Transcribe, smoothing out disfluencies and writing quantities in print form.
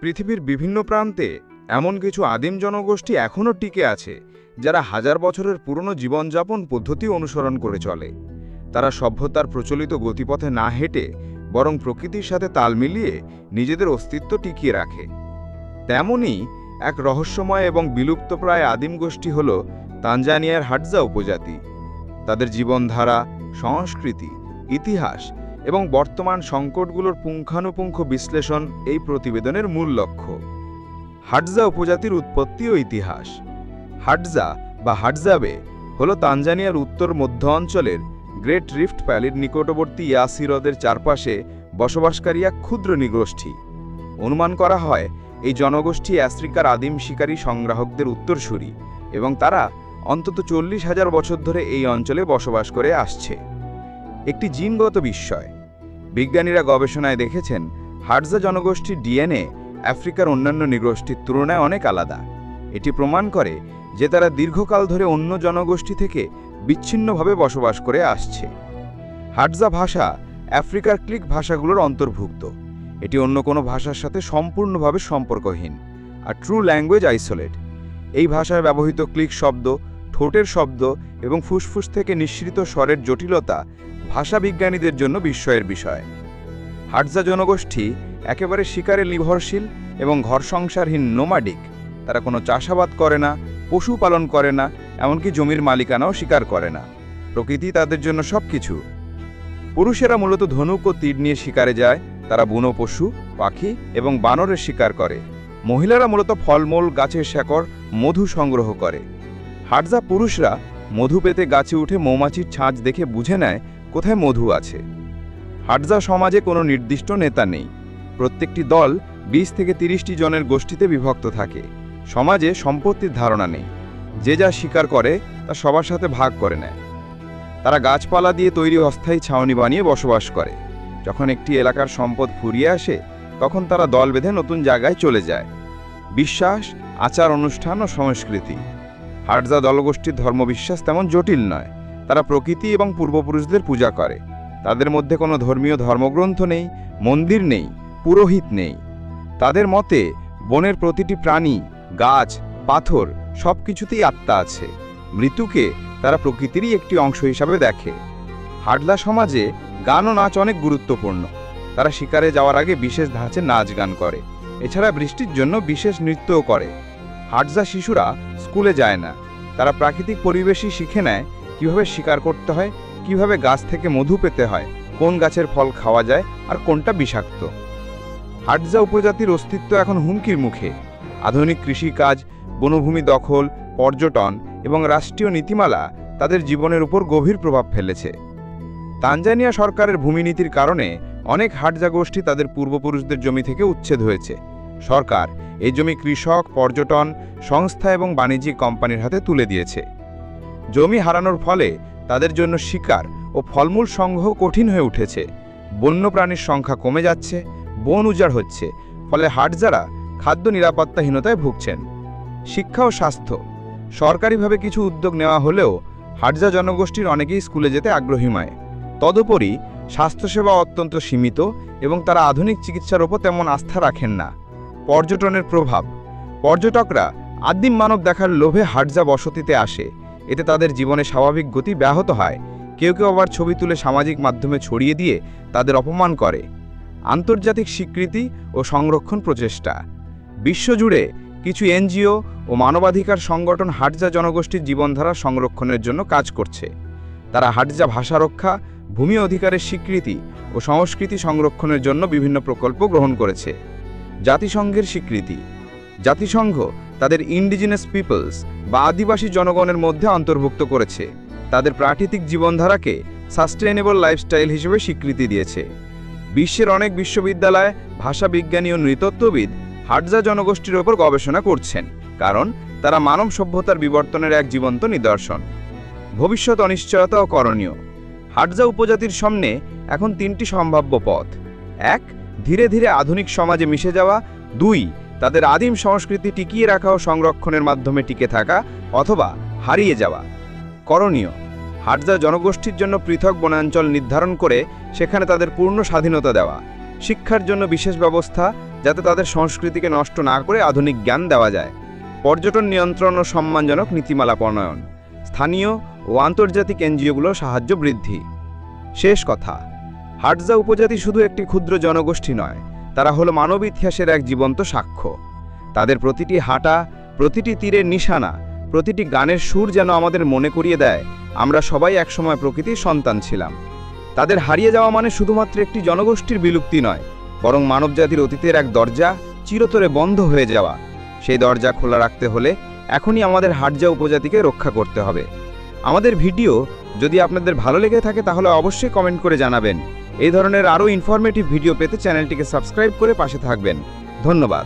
পৃথিবীর বিভিন্ন প্রান্তে এমন কিছু আদিম জনগোষ্ঠী এখনও টিকে আছে যারা হাজার বছরের পুরনো জীবনযাপন পদ্ধতি অনুসরণ করে চলে। তারা সভ্যতার প্রচলিত গতিপথে না হেঁটে বরং প্রকৃতির সাথে তাল মিলিয়ে নিজেদের অস্তিত্ব টিকিয়ে রাখে। তেমনই এক রহস্যময় এবং বিলুপ্তপ্রায় আদিম গোষ্ঠী হল তানজানিয়ার হাডজা উপজাতি। তাদের জীবনধারা, সংস্কৃতি, ইতিহাস এবং বর্তমান সংকটগুলোর পুঙ্খানুপুঙ্খ বিশ্লেষণ এই প্রতিবেদনের মূল লক্ষ্য। হাডজা উপজাতির উৎপত্তি ও ইতিহাস। হাডজা বা হাডজাবে হল তানজানিয়ার উত্তর মধ্য অঞ্চলের গ্রেট রিফট ভ্যালির নিকটবর্তী ইয়াসি হ্রদের চারপাশে বসবাসকারী এক ক্ষুদ্র নৃগোষ্ঠী। অনুমান করা হয় এই জনগোষ্ঠী আফ্রিকার আদিম শিকারী সংগ্রাহকদের উত্তরসূরি এবং তারা অন্তত 40,000 বছর ধরে এই অঞ্চলে বসবাস করে আসছে। একটি জিনগত বিস্ময়। বিজ্ঞানীরা গবেষণায় দেখেছেন হাডজা জনগোষ্ঠীর ডিএনএ আফ্রিকার অন্যান্য নৃগোষ্ঠীর তুলনায় অনেক আলাদা। এটি প্রমাণ করে যে তারা দীর্ঘকাল ধরে অন্য জনগোষ্ঠী থেকে বিচ্ছিন্নভাবে বসবাস করে আসছে। হাডজা ভাষা আফ্রিকার ক্লিক ভাষাগুলোর অন্তর্ভুক্ত। এটি অন্য কোনো ভাষার সাথে সম্পূর্ণভাবে সম্পর্কহীন আর ট্রু ল্যাঙ্গুয়েজ আইসোলেট। এই ভাষায় ব্যবহৃত ক্লিক শব্দ, ঠোঁটের শব্দ এবং ফুসফুস থেকে নিঃসৃত স্বরের জটিলতা ভাষাবিজ্ঞানীদের জন্য বিস্ময়ের বিষয়। হাডজা জনগোষ্ঠী একেবারে শিকারে নির্ভরশীল এবং ঘর সংসারহীন নোমাডিক। তারা কোনো চাষাবাদ করে না, পশুপালন করে না, এমনকি জমির মালিকানাও স্বীকার করে না। প্রকৃতি তাদের জন্য সব কিছু। পুরুষেরা মূলত ধনুক ও তীর নিয়ে শিকারে যায়। তারা বুনো পশু, পাখি এবং বানরের শিকার করে। মহিলারা মূলত ফলমূল, গাছের শেকড়, মধু সংগ্রহ করে। হাডজা পুরুষরা মধু পেতে গাছে উঠে মৌমাছির ছাঁচ দেখে বুঝে নেয় কোথায় মধু আছে। হাডজা সমাজে কোনো নির্দিষ্ট নেতা নেই। প্রত্যেকটি দল 20 থেকে 30টি জনের গোষ্ঠীতে বিভক্ত থাকে। সমাজে সম্পত্তির ধারণা নেই। যে যা শিকার করে তা সবার সাথে ভাগ করে নেয়। তারা গাছপালা দিয়ে তৈরি অস্থায়ী ছাউনি বানিয়ে বসবাস করে। যখন একটি এলাকার সম্পদ ফুরিয়ে আসে তখন তারা দল বেঁধে নতুন জায়গায় চলে যায়। বিশ্বাস, আচার অনুষ্ঠান ও সংস্কৃতি। হাডজা দলগোষ্ঠীর ধর্মবিশ্বাস তেমন জটিল নয়। তারা প্রকৃতি এবং পূর্বপুরুষদের পূজা করে। তাদের মধ্যে কোনো ধর্মীয় ধর্মগ্রন্থ নেই, মন্দির নেই, পুরোহিত নেই। তাদের মতে বনের প্রতিটি প্রাণী, গাছ, পাথর সব কিছুতেই আত্মা আছে। মৃত্যুকে তারা প্রকৃতিরই একটি অংশ হিসাবে দেখে। হাডজা সমাজে গান ও নাচ অনেক গুরুত্বপূর্ণ। তারা শিকারে যাওয়ার আগে বিশেষ ধাঁচে নাচ গান করে। এছাড়া বৃষ্টির জন্য বিশেষ নৃত্যও করে। হাডজা শিশুরা স্কুলে যায় না। তারা প্রাকৃতিক পরিবেশই শিখে নেয় কিভাবে শিকার করতে হয়, কিভাবে গাছ থেকে মধু পেতে হয়, কোন গাছের ফল খাওয়া যায় আর কোনটা বিষাক্ত। হাডজা উপজাতির অস্তিত্ব এখন হুমকির মুখে। আধুনিক কৃষিকাজ, বনভূমি দখল, পর্যটন এবং রাষ্ট্রীয় নীতিমালা তাদের জীবনের উপর গভীর প্রভাব ফেলেছে। তানজানিয়া সরকারের ভূমিনীতির কারণে অনেক হাডজা গোষ্ঠী তাদের পূর্বপুরুষদের জমি থেকে উচ্ছেদ হয়েছে। সরকার এই জমি কৃষক, পর্যটন সংস্থা এবং বাণিজ্যিক কোম্পানির হাতে তুলে দিয়েছে। জমি হারানোর ফলে তাদের জন্য শিকার ও ফলমূল সংগ্রহ কঠিন হয়ে উঠেছে। বন্যপ্রাণীর সংখ্যা কমে যাচ্ছে, বন উজাড় হচ্ছে, ফলে হাডজারা খাদ্য নিরাপত্তাহীনতায় ভুগছেন। শিক্ষা ও স্বাস্থ্য। সরকারিভাবে কিছু উদ্যোগ নেওয়া হলেও হাডজা জনগোষ্ঠীর অনেকেই স্কুলে যেতে আগ্রহী নয়। তদুপরি স্বাস্থ্যসেবা অত্যন্ত সীমিত এবং তারা আধুনিক চিকিৎসার ওপর তেমন আস্থা রাখেন না। পর্যটনের প্রভাব। পর্যটকরা আদিম মানব দেখার লোভে হাডজা বসতিতে আসে। এতে তাদের জীবনে স্বাভাবিক গতি ব্যাহত হয়। কেউ কেউ আবার ছবি তুলে সামাজিক মাধ্যমে ছড়িয়ে দিয়ে তাদের অপমান করে। আন্তর্জাতিক স্বীকৃতি ও সংরক্ষণ প্রচেষ্টা। বিশ্বজুড়ে কিছু এনজিও ও মানবাধিকার সংগঠন হাডজা জনগোষ্ঠীর জীবনধারা সংরক্ষণের জন্য কাজ করছে। তারা হাডজা ভাষা রক্ষা, ভূমি অধিকারের স্বীকৃতি ও সংস্কৃতি সংরক্ষণের জন্য বিভিন্ন প্রকল্প গ্রহণ করেছে। জাতিসংঘের স্বীকৃতি। জাতিসংঘ তাদের ইন্ডিজিনাস পিপলস বা আদিবাসী জনগণের মধ্যে অন্তর্ভুক্ত করেছে। তাদের প্রাকৃতিক জীবনধারাকে সাস্টেইনেবল লাইফস্টাইল হিসেবে স্বীকৃতি দিয়েছে। বিশ্বের অনেক বিশ্ববিদ্যালয়, ভাষাবিজ্ঞানী ও নৃতত্ত্ববিদ হাডজা জনগোষ্ঠীর ওপর গবেষণা করছেন, কারণ তারা মানব সভ্যতার বিবর্তনের এক জীবন্ত নিদর্শন। ভবিষ্যৎ অনিশ্চয়তা ও করণীয়। হাডজা উপজাতির সামনে এখন 3টি সম্ভাব্য পথ। 1. ধীরে ধীরে আধুনিক সমাজে মিশে যাওয়া। 2. তাদের আদিম সংস্কৃতি টিকিয়ে রাখা ও সংরক্ষণের মাধ্যমে টিকে থাকা, অথবা হারিয়ে যাওয়া। করণীয়। হাডজা জনগোষ্ঠীর জন্য পৃথক বনাঞ্চল নির্ধারণ করে সেখানে তাদের পূর্ণ স্বাধীনতা দেওয়া। শিক্ষার জন্য বিশেষ ব্যবস্থা, যাতে তাদের সংস্কৃতিকে নষ্ট না করে আধুনিক জ্ঞান দেওয়া যায়, পর্যটন নিয়ন্ত্রণ ও সম্মানজনক নীতিমালা প্রণয়ন, স্থানীয় ও আন্তর্জাতিক এনজিওগুলোর সাহায্য বৃদ্ধি। শেষ কথা, হাটজা উপজাতি শুধু একটি ক্ষুদ্র জনগোষ্ঠী নয়, তারা হলো মানব ইতিহাসের এক জীবন্ত সাক্ষ্য। তাদের প্রতিটি হাঁটা, প্রতিটি তীরের নিশানা, প্রতিটি গানের সুর যেন আমাদের মনে করিয়ে দেয় আমরা সবাই একসময় প্রকৃতির সন্তান ছিলাম। তাদের হারিয়ে যাওয়া মানে শুধুমাত্র একটি জনগোষ্ঠীর বিলুপ্তি নয়, বরং মানবজাতির অতীতের এক দরজা চিরতরে বন্ধ হয়ে যাওয়া। সেই দরজা খোলা রাখতে হলে এখনই আমাদের হাটজা উপজাতিকে রক্ষা করতে হবে। আমাদের ভিডিও যদি আপনাদের ভালো লেগে থাকে তাহলে অবশ্যই কমেন্ট করে জানাবেন। এই ধরনের আরও ইনফরমেটিভ ভিডিও পেতে চ্যানেলটিকে সাবস্ক্রাইব করে পাশে থাকবেন। ধন্যবাদ।